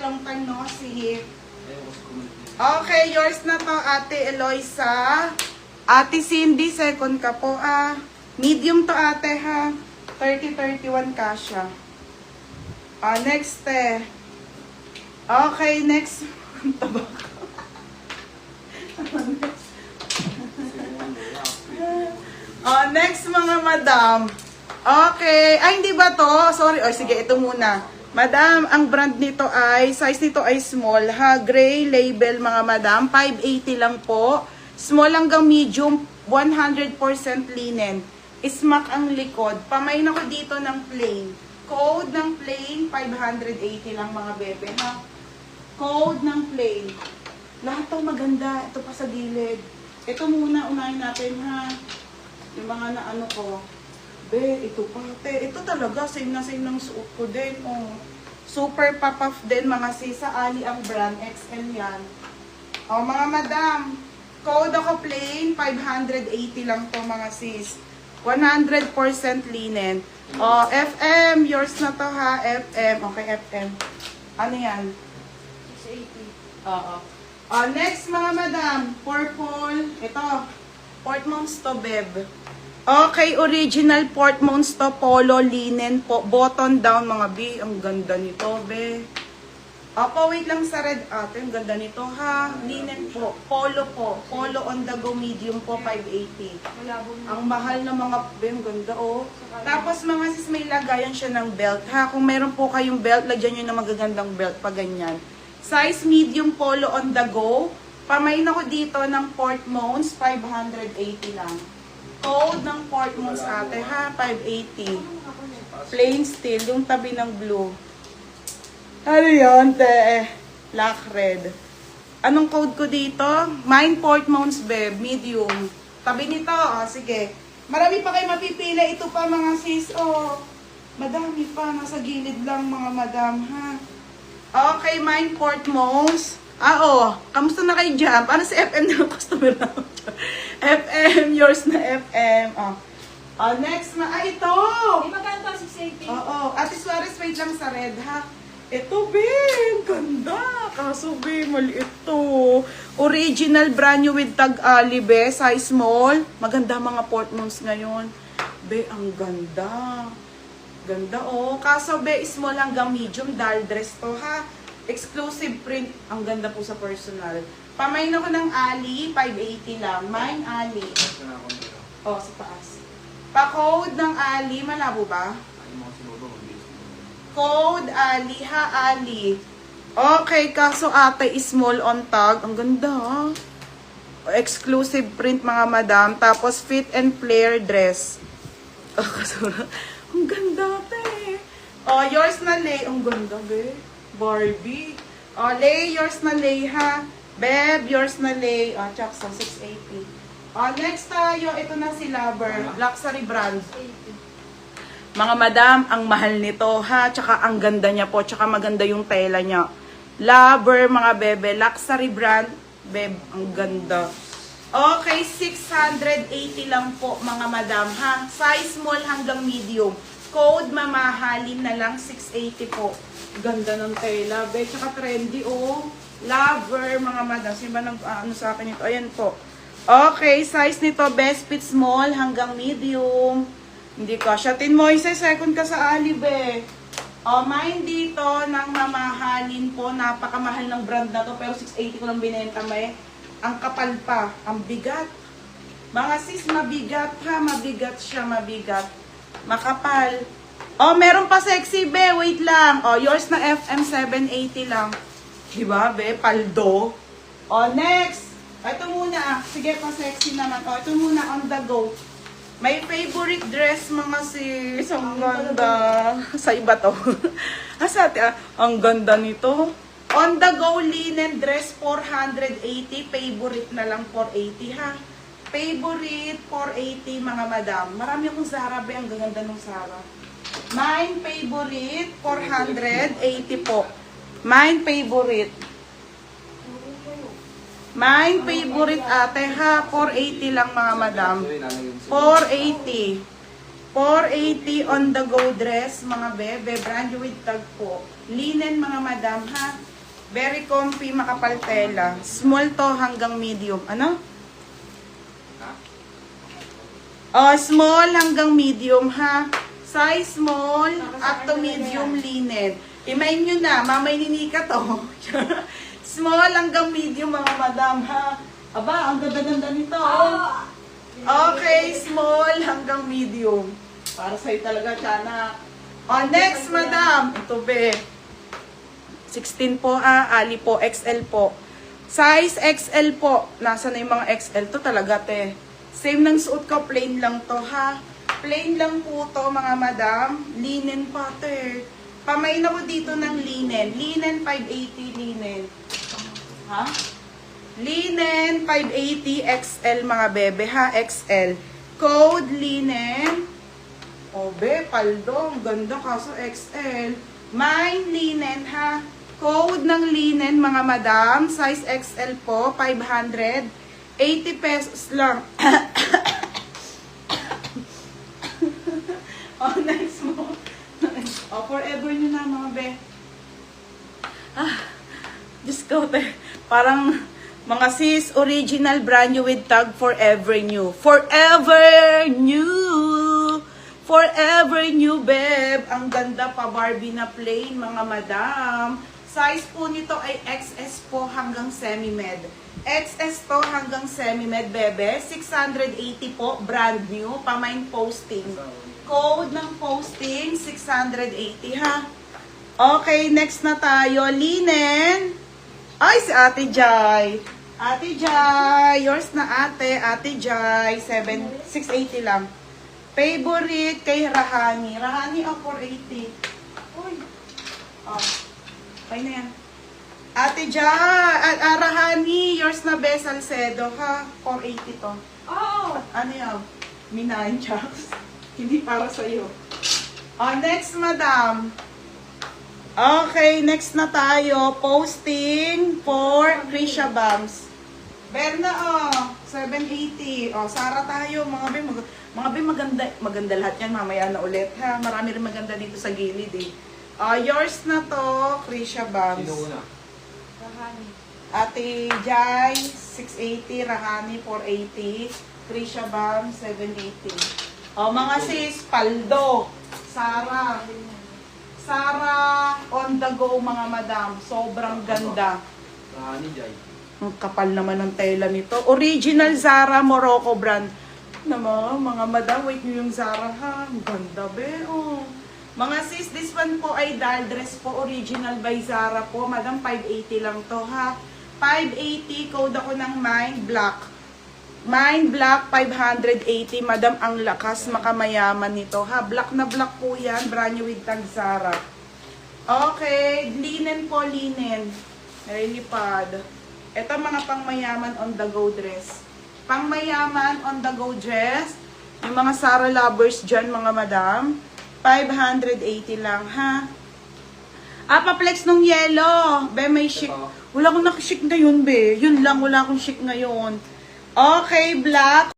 long time no see. Okay, yours na to, Ate Eloisa. Ate Cindy, second ka po medium to ate ha. 30-31 kasha. Next Okay, next. Next mga madam. Okay. Ay, hindi ba to? Sorry. Sige, ito muna. Madam, ang brand nito ay, size nito ay small ha. Gray label mga madam. 580 lang po. Small hanggang medium. 100% linen. Smack ang likod. Pamain ako dito ng plain. Code ng plain, 580 lang mga bebe ha. Code ng plain. Lahat to maganda. Ito pa sa gilid. Ito muna, unahin natin ha. Yung mga naano ko. Be, ito pa. Ito talaga, same na same ng suot ko din. Super pop-off din mga sis. Sa Ali ang brand. XL yan. Mga madam. Code ako plain. 580 lang to mga sis. 100% linen. FM. Yours na to ha. FM. Okay, FM. Ano yan? 680. Next mga madam. Purple. Ito. Portmons to beb. Okay, original Portmons to polo linen po. Button down mga B. Ang ganda nito, be. Wait lang sa red ate. Ang ganda nito ha. Linen po. Polo po. Polo on the go medium po 580. Ang mahal na mga be. Ang ganda Tapos mga sis may lagayan siya ng belt ha. Kung meron po kayong belt, lagyan nyo ng magagandang belt pa ganyan. Size medium polo on the go. Pamain ako dito ng Portmons. 580 lang. Code ng Portmons ate ha, 580. Plain steel, yung tabi ng blue. Ano yun, te? Black red. Anong code ko dito? Mine Portmons beb, medium. Tabi nito, sige. Marami pa kayo mapipili. Ito pa mga sis, madami pa. Nasa gilid lang mga madam ha. Okay, mine Portmons. Kamusta na kayo dyan? Paano si FM na customer na? FM, yours na FM. Next na, ito! Di magkano pa 680? Ate Suarez, wait lang sa red, ha? Ito, be, ganda. Kaso, be, maliit to. Original, brand new with tag-ali, be, size small. Maganda mga Portmons ngayon. Be, ang ganda. Ganda, Kaso, be, small hanggang medium, doll dress to, ha? Exclusive print. Ang ganda po sa personal. Pamain ako ng Ali, 580 lang. Mine Ali. Sa taas. Pa-code ng Ali, malabo ba? Code Ali, ha Ali. Okay, kaso ate small on tag. Ang ganda, ha? Exclusive print mga madam. Tapos fit and flare dress. Kaso, ang ganda, te. Yours na lay. Ang ganda, be. Barbie. Lay, yours na lay, ha? Beb, yours na lay. Chaksa, 680. Next tayo, ito na si Lover. Luxury brand. Mga madam, ang mahal nito, ha? Tsaka ang ganda niya po. Tsaka maganda yung tela niya. Lover, mga bebe. Luxury brand. Beb, ang ganda. Okay, 680 lang po, mga madam, ha? Size small hanggang medium. Code mamahalin na lang, 680 po. Ganda ng tela, be. Tsaka trendy, Lover, mga madam. Sino ba nag-ano sa akin ito? Ayan po. Okay, size nito, best fit small hanggang medium. Hindi ka. Shatin Moises, second ka sa Ali, be. Mine dito, ng mamahalin po. Napakamahal ng brand na to. Pero 680 ko lang binenta, be. Ang kapal pa. Ang bigat. Mga sis, mabigat, ha? Mabigat siya, mabigat. Makapal. Meron pa sexy, be. Wait lang. Yours na FM 780 lang. Diba, be? Paldo. Next. Ito muna. Sige, pa sexy naman. Ito muna, on the go. May favorite dress, mga sis. Ang ganda. Sa iba to. Ang ganda nito. On the go, linen dress, 480. Favorite na lang, 480, ha? Favorite, 480, mga madam. Marami akong Zara, be. Ang ganda ng Zara. Mine favorite, 480 po. Mine favorite. Mine favorite ate ha, 480 lang mga madam. 480. 480 on the go dress, mga bebe. Brand new with tag po. Linen mga madam ha. Very comfy, makapal tela. Small to hanggang medium. Ano? Oh, small hanggang medium ha. Size small up to medium linen. Imayin nyo na, mamay ninika to. Small hanggang medium mga madam ha. Aba, ang ganda-ganda nito. Okay, small hanggang medium. Para sa'yo talaga, Tiana. Oh, next madam. Ito be. 16 po Ali po, XL po. Size XL po. Nasa na yung mga XL to talaga te. Same ng suot ko, plain lang to ha. Plain lang po to mga madam. Linen pa te. Pamain ako dito ng linen. Linen 580 linen. Ha? Linen 580 XL mga bebe ha. XL. Code linen. O be, paldo. Ang ganda kaso XL. Mine linen ha. Code ng linen mga madam. Size XL po. 580 pesos lang. Oh, nice mo. Oh, forever nyo na mga be. Diyos ko, parang mga sis, original brand new with tag forever new. Forever new! Forever new, beb. Ang ganda pa, Barbie na plain, mga madam. Size po nito ay XS po hanggang semi-med. XS to hanggang semi-med, bebe. 680 po, brand new. Pamain posting. Code ng posting, 680 ha. Okay, next na tayo. Linen. Ay, si Ate Jai. Ate Jai. Yours na ate. Ate Jai. 680 lang. Favorite kay Rahani. Rahani, 480. Uy. Oh. Okay na yan. Ate Jai. Rahani. Yours na Bes Salcedo ha. 480 to. Oh! Ano yan? Minahin Chucks. Hindi para sa'yo. Oh, next, madam. Okay, next na tayo. Posting for Krisha Bams. Berna, 780. Sara tayo. Mga be, maganda lahat yan. Mamaya na ulit, ha? Marami rin maganda dito sa gilid, eh. Yours na to, Krisha Bams. Sino una? Rahani. Ate Jai, 680. Rahani, 480. Krisha Bams, 780. Mga sis, paldo. Sara. Sara, on the go mga madam. Sobrang ganda. Rahani Jai. Ang kapal naman ng tela nito. Original Zara Morocco brand. Naman, mga madam, wait nyo yung Zara ha. Ang ganda be, oh. Mga sis, this one po ay doll dress po. Original by Zara po. Madam, 580 lang to ha. 580, code ako ng Mind Black. Mind Black, 580. Madam, ang lakas, makamayaman nito ha. Black na black po yan. Brand new with tag Zara. Okay, linen po, linen. Nalilipad. Ito mga pangmayaman on the go dress. Pangmayaman on the go dress. Yung mga Zara lovers dyan, mga madam. 580 lang ha. Pa-flex nung yellow. Be, may chic. Wala akong nakashik ngayon, be. Yun lang, wala akong chic ngayon. Okay, black.